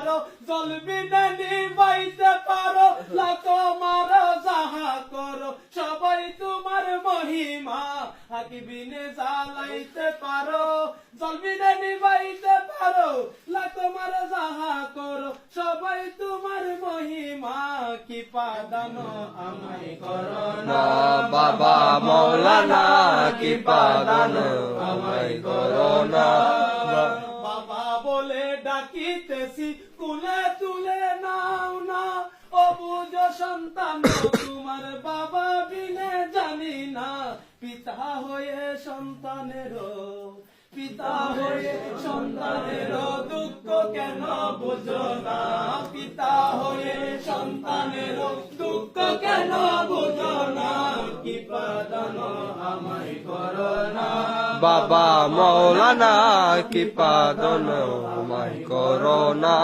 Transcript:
পারো জলবিনে নিবাইতে পারো তোমার যাহা করো সবাই তোমার মহিমা আকিবিনে জ্বালাইতে পারো জলবিনে নিবাইতে পারো তোমার যাহা করো সবাই তোমার মহিমা কি পাদানো আমায় করো না বাবা মৌলানা কি পাদানো আমায় করো না বাবা বলে ডাকিতেছি কুলে তুলে নাও না ও বুঝো সন্তান তোমার বাবা বিনে জানি না পিতা হয়ে সন্তানের দুঃখ কেন বুঝো না পিতা হয়ে সন্তানের দুঃখ কেন বুঝো না কি পাদানো আমায় করো না বাবা মৌলানা কি পাদানো আমায় করো না।